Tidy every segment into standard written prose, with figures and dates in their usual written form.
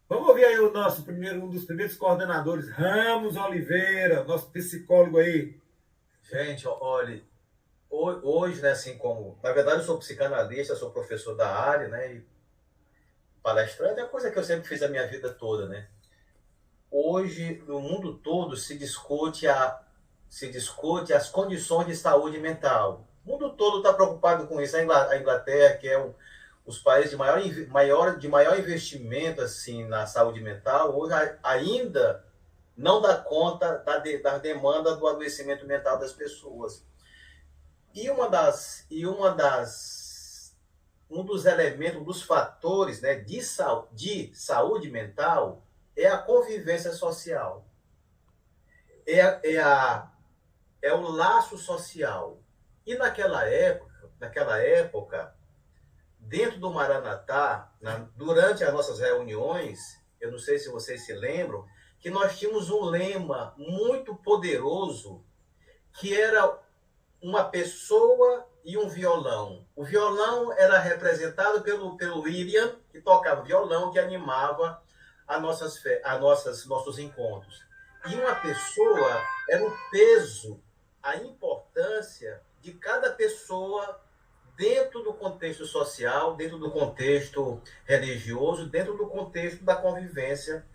Vamos ouvir aí o nosso primeiro, um dos primeiros coordenadores, Ramos Oliveira, nosso psicólogo aí. Gente, olha, hoje, né, assim como, na verdade, eu sou psicanalista, sou professor da área, né, e palestrante é a coisa que eu sempre fiz a minha vida toda, né. Hoje, no mundo todo, se discute as condições de saúde mental. O mundo todo está preocupado com isso. A Inglaterra, que é os países de maior investimento assim na saúde mental, hoje ainda não dá conta da demanda do adoecimento mental das pessoas. Um dos elementos, um dos fatores, né, de saúde mental é a convivência social, é, é, a, é o laço social. E naquela época, dentro do Maranatá, durante as nossas reuniões, eu não sei se vocês se lembram, que nós tínhamos um lema muito poderoso, que era uma pessoa e um violão. O violão era representado pelo William, que tocava violão, que animava nossos encontros. E uma pessoa era o peso, a importância de cada pessoa dentro do contexto social, dentro do contexto religioso, dentro do contexto da convivência.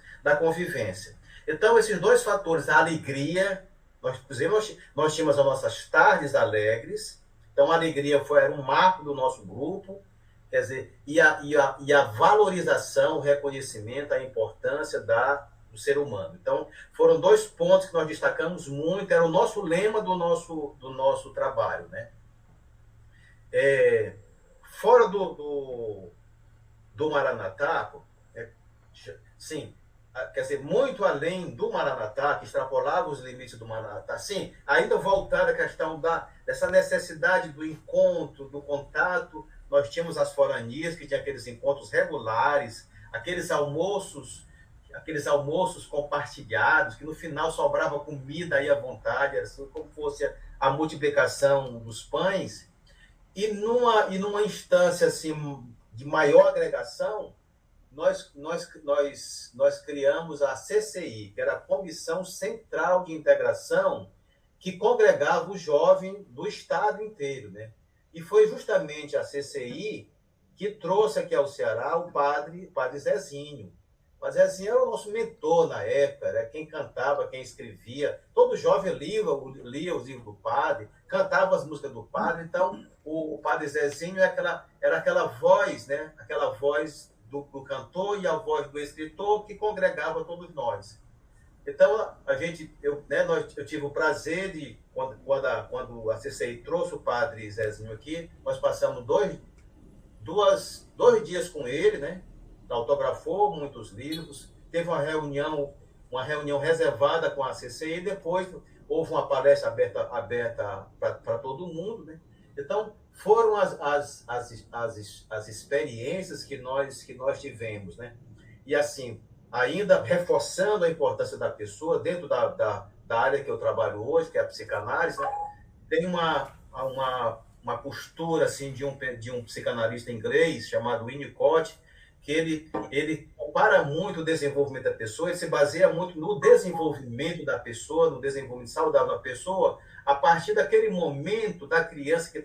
Então, esses dois fatores, a alegria, nós tínhamos as nossas tardes alegres, então a alegria era um marco do nosso grupo, quer dizer, e a valorização, o reconhecimento, a importância do ser humano. Então, foram dois pontos que nós destacamos muito, era o nosso lema do nosso trabalho, né? É, fora do Maranatá, é, sim, quer dizer, muito além do Maranatá, que extrapolava os limites do Maranatá, sim, ainda voltada à questão dessa necessidade do encontro, do contato, nós tínhamos as foranias, que tinha aqueles encontros regulares, aqueles almoços compartilhados, que no final sobrava comida aí à vontade, assim, como fosse a multiplicação dos pães, e numa instância assim, de maior agregação, nós criamos a CCI, que era a Comissão Central de Integração, que congregava o jovem do estado inteiro, né? E foi justamente a CCI que trouxe aqui ao Ceará o padre Zezinho. O padre Zezinho era o nosso mentor na época, era quem cantava, quem escrevia. Todo jovem lia os livros do padre, cantava as músicas do padre. Então, o padre Zezinho era aquela voz, né? Aquela voz do cantor e a voz do escritor que congregava todos nós. Então, eu tive o prazer de, quando a CCI trouxe o padre Zezinho aqui, nós passamos dois dias com ele, né? Autografou muitos livros, teve uma reunião reservada com a CCI, e depois houve uma palestra aberta para todo mundo, né? Então, foram as experiências que nós tivemos, né? E assim, ainda reforçando a importância da pessoa dentro da área que eu trabalho hoje, que é a psicanálise, né? Tem uma postura assim de um psicanalista inglês chamado Winnicott, que ele compara muito o desenvolvimento da pessoa, ele se baseia muito no desenvolvimento da pessoa, no desenvolvimento saudável da pessoa, a partir daquele momento da criança que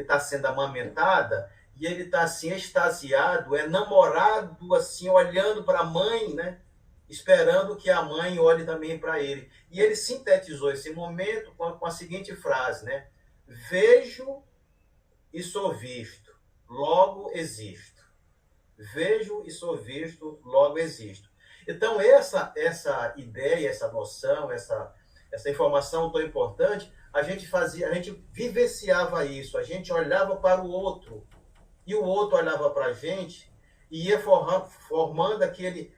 tá sendo amamentada, e ele está assim extasiado, namorado, assim, olhando para a mãe, né? Esperando que a mãe olhe também para ele. E ele sintetizou esse momento com a seguinte frase, né? Vejo e sou visto, logo existo. Vejo e sou visto, logo existo. Então, essa ideia, essa noção, essa informação tão importante, a gente vivenciava isso, a gente olhava para o outro, e o outro olhava para a gente e ia formando aquele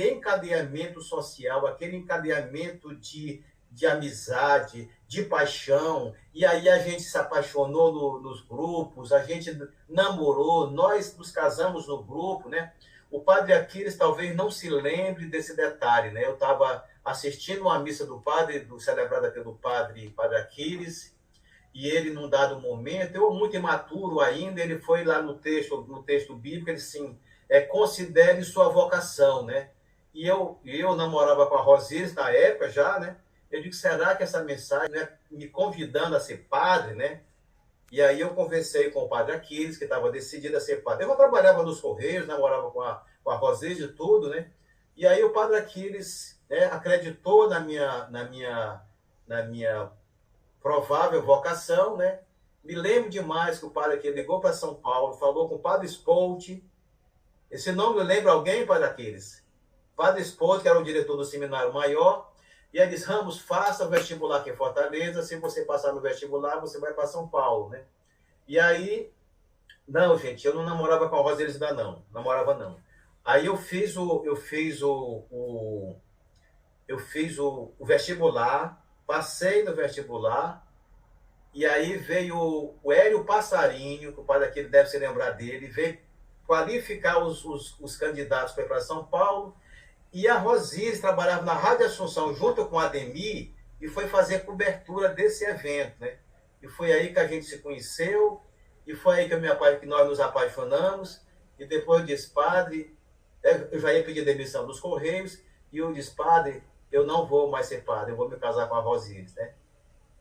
encadeamento social, aquele encadeamento de amizade, de paixão, e aí a gente se apaixonou nos grupos, a gente namorou, nós nos casamos no grupo, né? O padre Aquiles talvez não se lembre desse detalhe, né? Eu estava assistindo uma missa celebrada pelo padre Aquiles, e ele, num dado momento, eu muito imaturo ainda, ele foi lá no texto bíblico, ele sim, considere sua vocação, né? E eu namorava com a Rosiris na época já, né? Eu digo, será que essa mensagem não é me convidando a ser padre, né? E aí eu conversei com o padre Aquiles, que estava decidido a ser padre. Eu trabalhava nos Correios, namorava com a Rosiris e tudo, né? E aí o padre Aquiles, né, acreditou na minha provável vocação, né? Me lembro demais que o padre Aquiles ligou para São Paulo, falou com o padre Spolt. Esse nome lembra alguém, padre Aquiles? Padre Spolt, que era o diretor do Seminário Maior, e ele disse, Ramos, faça o vestibular aqui em Fortaleza, se você passar no vestibular, você vai para São Paulo, né? E aí, não, gente, eu não namorava com a Rosiris ainda não, namorava não. Aí eu fiz o vestibular, passei no vestibular, e aí veio o Hélio Passarinho, que o padre aqui deve se lembrar dele, veio qualificar os candidatos para ir para São Paulo, e a Rosiris trabalhava na Rádio Assunção junto com a Ademir e foi fazer cobertura desse evento, né? E foi aí que a gente se conheceu, e foi aí que nós nos apaixonamos, e depois eu disse, padre, eu já ia pedir demissão dos Correios, e eu disse, padre, eu não vou mais ser padre, eu vou me casar com a Rosiris, né?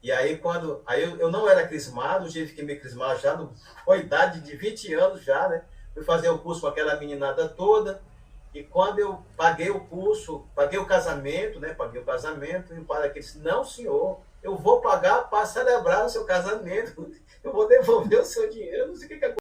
E aí, eu não era crismado, tive que me crismar já, com a idade de 20 anos já, né? Fui fazer o curso com aquela meninada toda, e quando eu paguei o curso, paguei o casamento, né? Paguei o casamento, e o padre aqui disse, não, senhor, eu vou pagar para celebrar o seu casamento, eu vou devolver o seu dinheiro, eu não sei o que